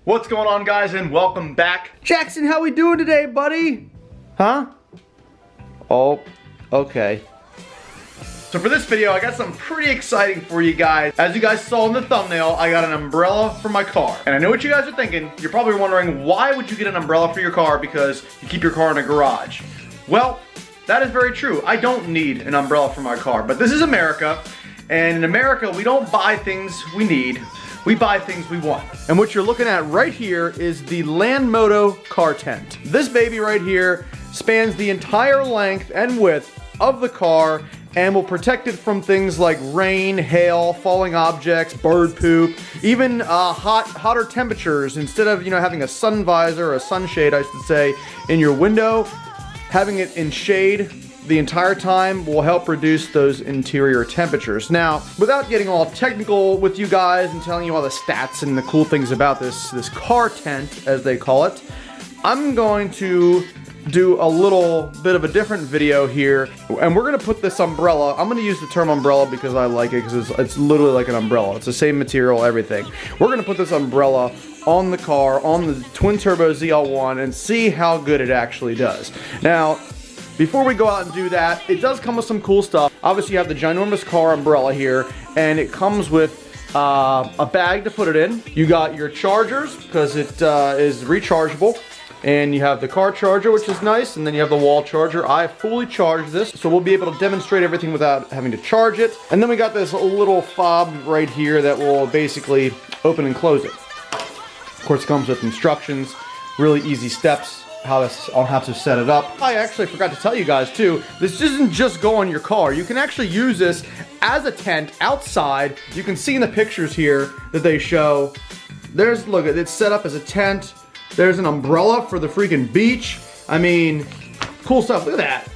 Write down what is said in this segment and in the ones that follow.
What's going on, guys, and welcome back. Jackson, how we doing today, buddy? Huh? Oh, okay. So for this video, I got something pretty exciting for you guys. As you guys saw in the thumbnail, I got an umbrella for my car. And I know what you guys are thinking. You're probably wondering, why would you get an umbrella for your car because you keep your car in a garage? Well, that is very true. I don't need an umbrella for my car, but this is America. And in America, we don't buy things we need. We buy things we want. And what you're looking at right here is the Landmoto car tent. This baby right here spans the entire length and width of the car and will protect it from things like rain, hail, falling objects, bird poop, even hotter temperatures. Instead of having a sun visor or a sunshade, I should say, in your window, having it in shade the entire time will help reduce those interior temperatures. Now, without getting all technical with you guys and telling you all the stats and the cool things about this car tent, as they call it, I'm going to do a little bit of a different video here, and we're gonna put this umbrella, I'm gonna use the term umbrella because I like it, because it's literally like an umbrella. It's the same material, everything. We're gonna put this umbrella on the car, on the twin turbo ZL1, and see how good it actually does. Now, before we go out and do that, it does come with some cool stuff. Obviously, you have the ginormous car umbrella here, and it comes with a bag to put it in. You got your chargers, because it is rechargeable, and you have the car charger, which is nice, and then you have the wall charger. I fully charged this, so we'll be able to demonstrate everything without having to charge it. And then we got this little fob right here that will basically open and close it. Of course, it comes with instructions, really easy steps on how to set it up. I actually forgot to tell you guys too, this doesn't just go on your car. You can actually use this as a tent outside. You can see in the pictures here that they show, look, it's set up as a tent. There's an umbrella for the freaking beach. I mean, cool stuff. Look at that.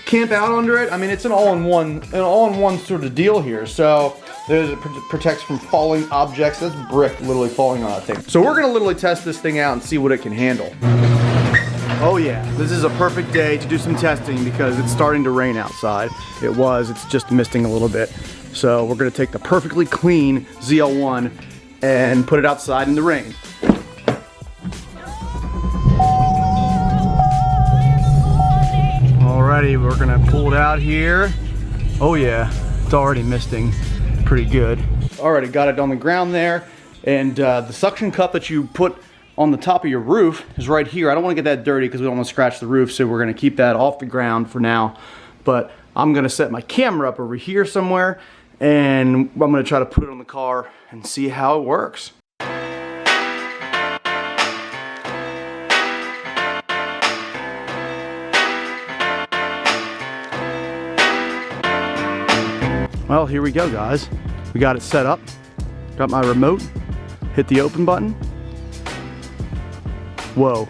Camp out under it. I mean, it's an all-in-one sort of deal here. So it protects from falling objects. That's brick literally falling on that thing. So we're gonna literally test this thing out and see what it can handle. Oh yeah, this is a perfect day to do some testing because it's starting to rain outside. It's just misting a little bit. So we're gonna take the perfectly clean ZL1 and put it outside in the rain. Alrighty, we're gonna pull it out here. Oh yeah, it's already misting pretty good. Alrighty, got it on the ground there. And the suction cup that you put on the top of your roof is right here. I don't want to get that dirty because we don't want to scratch the roof, so we're going to keep that off the ground for now. But I'm going to set my camera up over here somewhere, and I'm going to try to put it on the car and see how it works. Well, here we go, guys. We got it set up. Got my remote. Hit the open button. Whoa.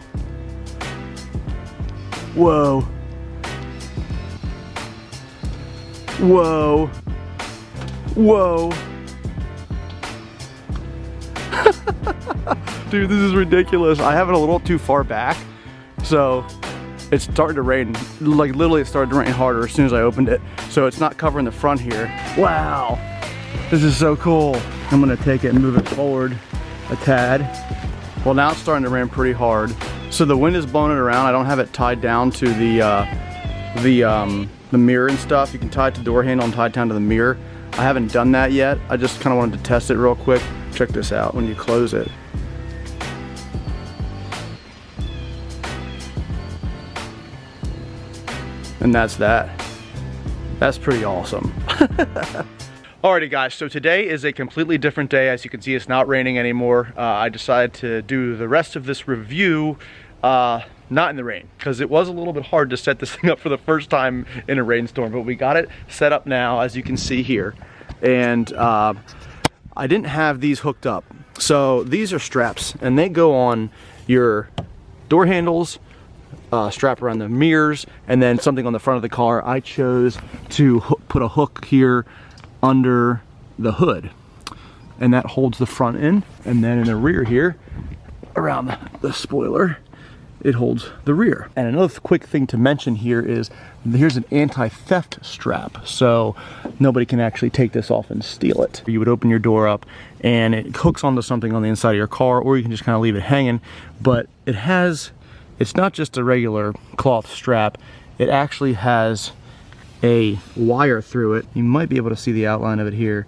Whoa. Whoa. Whoa. Dude, this is ridiculous. I have it a little too far back, so it's starting to rain. Like literally it started to rain harder as soon as I opened it. So it's not covering the front here. Wow. This is so cool. I'm gonna take it and move it forward a tad. Well, now it's starting to rain pretty hard. So the wind is blowing it around. I don't have it tied down to the mirror and stuff. You can tie it to the door handle and tie it down to the mirror. I haven't done that yet. I just kind of wanted to test it real quick. Check this out when you close it. And that's that. That's pretty awesome. Alrighty guys, so today is a completely different day. As you can see, it's not raining anymore. I decided to do the rest of this review not in the rain, because it was a little bit hard to set this thing up for the first time in a rainstorm, but we got it set up now, as you can see here. And I didn't have these hooked up. So these are straps, and they go on your door handles, strap around the mirrors, and then something on the front of the car. I chose to put a hook here under the hood, and that holds the front in. And then in the rear here, around the spoiler, it holds the rear. And another quick thing to mention here is here's an anti-theft strap, so nobody can actually take this off and steal it. You would open your door up and it hooks onto something on the inside of your car, or you can just kind of leave it hanging. But it's not just a regular cloth strap, it actually has a wire through it. You might be able to see the outline of it here,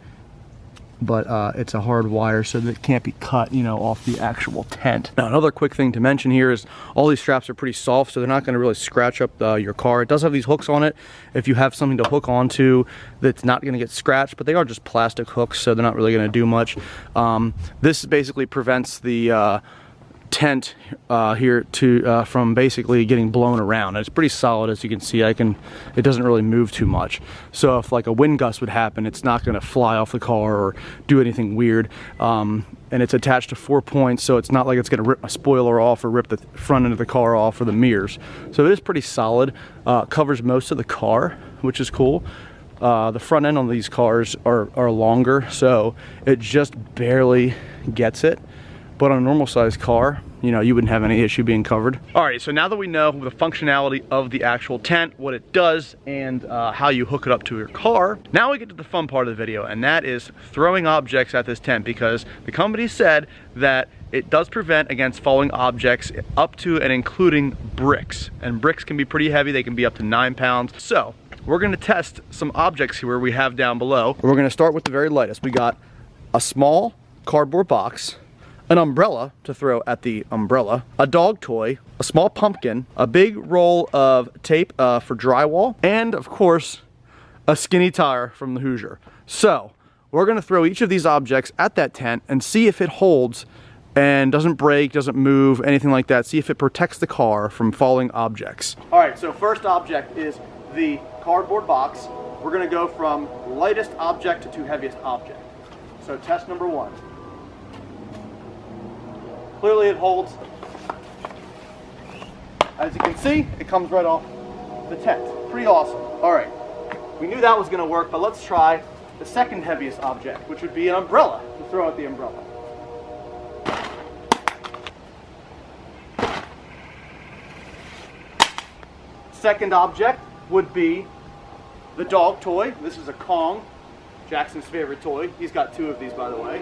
but it's a hard wire so that it can't be cut, you know, off the actual tent. Now, another quick thing to mention here is all these straps are pretty soft, so they're not going to really scratch up your car. It does have these hooks on it if you have something to hook onto that's not going to get scratched, but they are just plastic hooks, so they're not really going to do much. This basically prevents the tent here from basically getting blown around. And it's pretty solid, as you can see. It doesn't really move too much, so if like a wind gust would happen, it's not going to fly off the car or do anything weird. And it's attached to 4 points, so it's not like it's going to rip my spoiler off or rip the front end of the car off or the mirrors. So it is pretty solid. Covers most of the car, which is cool. The front end on these cars are longer, so it just barely gets it. But on a normal sized car, you know, you wouldn't have any issue being covered. All right, so now that we know the functionality of the actual tent, what it does, and how you hook it up to your car, now we get to the fun part of the video, and that is throwing objects at this tent, because the company said that it does prevent against falling objects up to and including bricks. And bricks can be pretty heavy, they can be up to 9 pounds. So we're gonna test some objects here we have down below. We're gonna start with the very lightest. We got a small cardboard box, an umbrella to throw at the umbrella, a dog toy, a small pumpkin, a big roll of tape for drywall, and of course, a skinny tire from the Hoosier. So we're gonna throw each of these objects at that tent and see if it holds and doesn't break, doesn't move, anything like that. See if it protects the car from falling objects. All right, so first object is the cardboard box. We're gonna go from lightest object to heaviest object. So test number 1. Clearly it holds. As you can see, it comes right off the tent. Pretty awesome. All right, we knew that was gonna work, but let's try the second heaviest object, which would be an umbrella, to throw at the umbrella. Second object would be the dog toy. This is a Kong, Jackson's favorite toy. He's got 2 of these, by the way.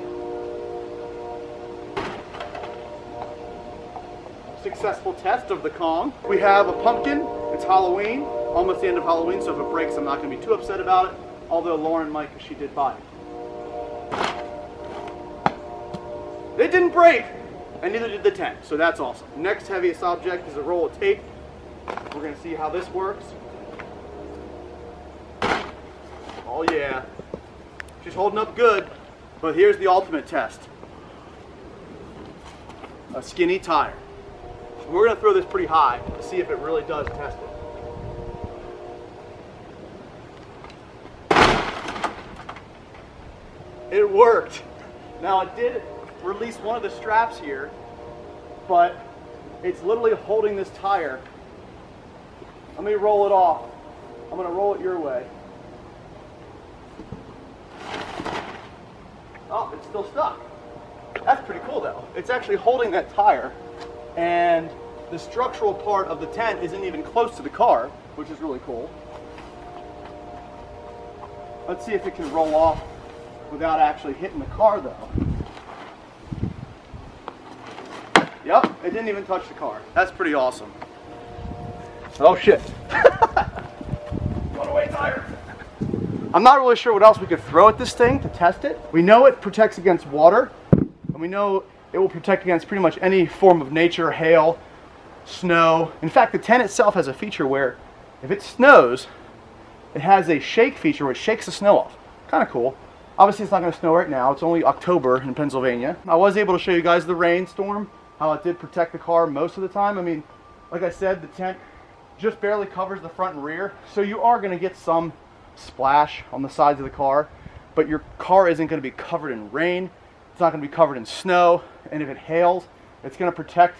Successful test of the Kong. We have a pumpkin. It's Halloween, almost the end of Halloween, so if it breaks, I'm not going to be too upset about it, although Lauren might, because she did buy it. It didn't break, and neither did the tent, so that's awesome. Next heaviest object is a roll of tape. We're going to see how this works. Oh yeah, she's holding up good, but here's the ultimate test. A skinny tire. We're going to throw this pretty high to see if it really does test it. It worked. Now it did release one of the straps here, but it's literally holding this tire. Let me roll it off. I'm going to roll it your way. Oh, it's still stuck. That's pretty cool though. It's actually holding that tire, and the structural part of the tent isn't even close to the car, which is really cool. Let's see if it can roll off without actually hitting the car though. Yep, it didn't even touch the car. That's pretty awesome. Oh shit. Runaway tire. I'm not really sure what else we could throw at this thing to test it. We know it protects against water, and we know it will protect against pretty much any form of nature, hail, snow. In fact, the tent itself has a feature where if it snows, it has a shake feature which shakes the snow off. Kind of cool. Obviously, it's not going to snow right now. It's only October in Pennsylvania. I was able to show you guys the rainstorm, how it did protect the car most of the time. I mean, like I said, the tent just barely covers the front and rear, so you are going to get some splash on the sides of the car, but your car isn't going to be covered in rain. It's not going to be covered in snow, and if it hails, it's going to protect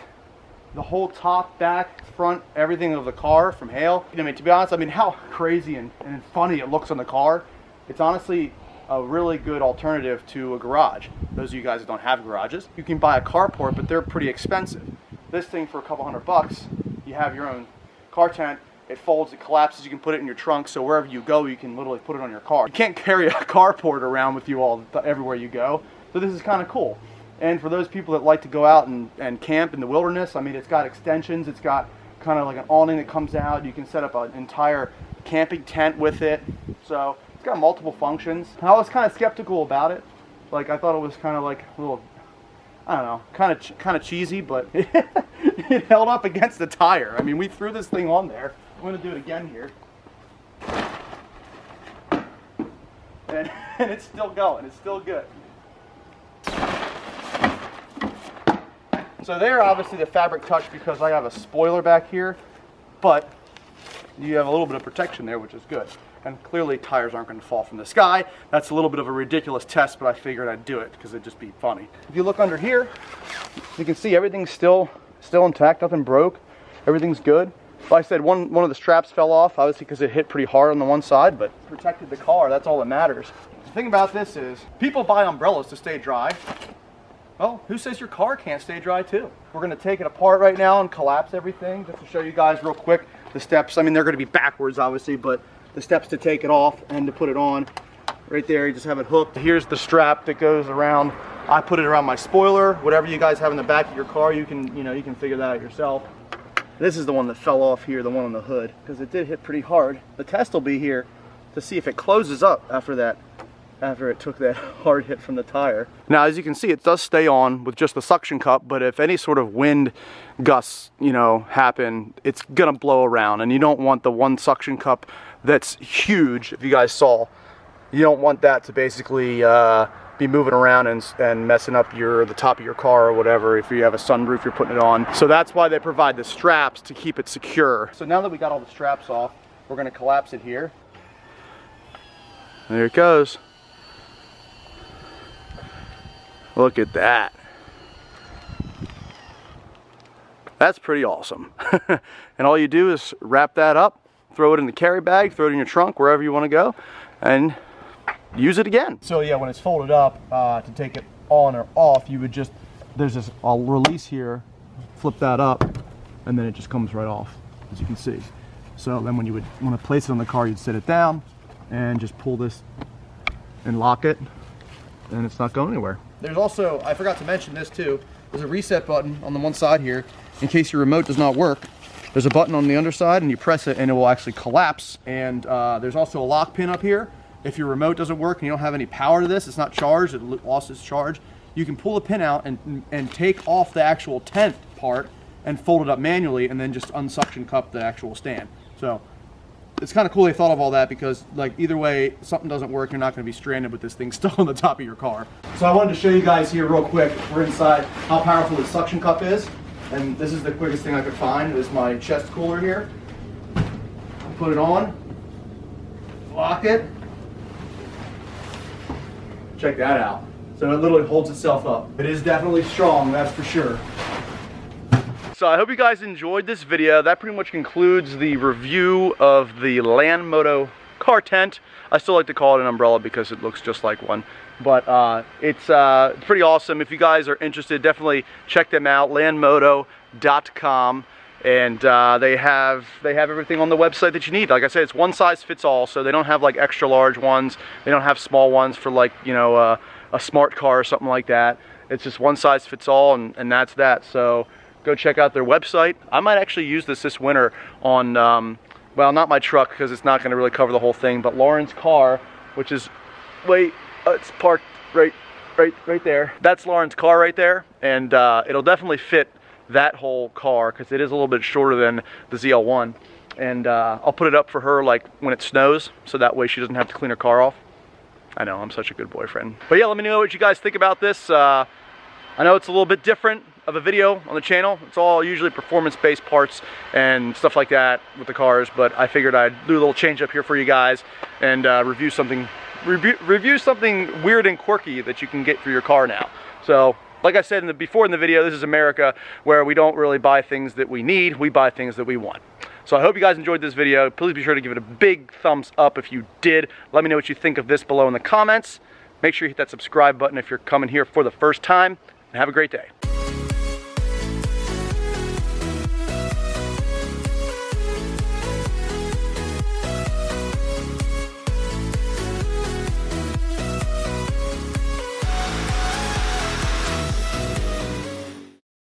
the whole top, back, front, everything of the car from hail. I mean, to be honest, I mean, how crazy and funny it looks on the car. It's honestly a really good alternative to a garage. Those of you guys that don't have garages, you can buy a carport, but they're pretty expensive. This thing for a couple $100, you have your own car tent. It folds, it collapses, you can put it in your trunk, so wherever you go, you can literally put it on your car. You can't carry a carport around with you everywhere you go, so this is kind of cool. And for those people that like to go out and camp in the wilderness, I mean, it's got extensions, it's got kind of like an awning that comes out. You can set up an entire camping tent with it. So it's got multiple functions. I was kind of skeptical about it. Like, I thought it was kind of like a little, I don't know, kind of cheesy, but it held up against the tire. I mean, we threw this thing on there. I'm going to do it again here. And it's still going. It's still good. So there, obviously the fabric touched because I have a spoiler back here, but you have a little bit of protection there, which is good. And clearly tires aren't going to fall from the sky. That's a little bit of a ridiculous test, but I figured I'd do it because it'd just be funny. If you look under here, you can see everything's still intact, nothing broke. Everything's good. Like I said, one of the straps fell off, obviously because it hit pretty hard on the one side, but protected the car. That's all that matters. The thing about this is, people buy umbrellas to stay dry. Well, who says your car can't stay dry too? We're going to take it apart right now and collapse everything just to show you guys real quick the steps. I mean, they're going to be backwards, obviously, but the steps to take it off and to put it on. Right there, you just have it hooked. Here's the strap that goes around. I put it around my spoiler. Whatever you guys have in the back of your car, you can figure that out yourself. This is the one that fell off here, the one on the hood, because it did hit pretty hard. The test will be here to see if it closes up after it took that hard hit from the tire. Now, as you can see, it does stay on with just the suction cup, but if any sort of wind gusts, happen, it's gonna blow around, and you don't want the one suction cup that's huge, if you guys saw, you don't want that to basically be moving around and messing up the top of your car or whatever if you have a sunroof you're putting it on. So that's why they provide the straps to keep it secure. So now that we got all the straps off, we're gonna collapse it here. There it goes. Look at that. That's pretty awesome. And all you do is wrap that up, throw it in the carry bag, throw it in your trunk, wherever you want to go, and use it again. So yeah, when it's folded up, to take it on or off, you would just, there's this release here, flip that up, and then it just comes right off, as you can see. So then when you would want to place it on the car, you'd set it down and just pull this and lock it, and it's not going anywhere. There's also, I forgot to mention this too, there's a reset button on the one side here in case your remote does not work. There's a button on the underside and you press it and it will actually collapse. And there's also a lock pin up here. If your remote doesn't work and you don't have any power to this, it's not charged, it lost its charge, you can pull the pin out and take off the actual tent part and fold it up manually and then just unsuction cup the actual stand. So it's kind of cool they thought of all that, because like either way something doesn't work, you're not going to be stranded with this thing stuck on the top of your car. So I wanted to show you guys here real quick, we're inside, how powerful the suction cup is. And this is the quickest thing I could find, is my chest cooler here. Put it on, lock it. Check that out. So it literally holds itself up. It is definitely strong, that's for sure. So I hope you guys enjoyed this video. That pretty much concludes the review of the Landmoto car tent. I still like to call it an umbrella because it looks just like one. But it's pretty awesome. If you guys are interested, definitely check them out, landmoto.com. And they have everything on the website that you need. Like I said, it's one size fits all, so they don't have like extra large ones. They don't have small ones for like, a smart car or something like that. It's just one size fits all, and that's that. So go check out their website. I might actually use this winter on, well, not my truck because it's not going to really cover the whole thing, but Lauren's car, which is, it's parked right there. That's Lauren's car right there, and it'll definitely fit that whole car because it is a little bit shorter than the ZL1. And I'll put it up for her like when it snows, so that way she doesn't have to clean her car off. I know, I'm such a good boyfriend. But yeah, let me know what you guys think about this. I know it's a little bit different of a video on the channel. It's all usually performance-based parts and stuff like that with the cars, but I figured I'd do a little change up here for you guys and review something weird and quirky that you can get for your car now. So like I said before in the video, this is America, where we don't really buy things that we need, we buy things that we want. So I hope you guys enjoyed this video. Please be sure to give it a big thumbs up if you did. Let me know what you think of this below in the comments. Make sure you hit that subscribe button if you're coming here for the first time, and have a great day.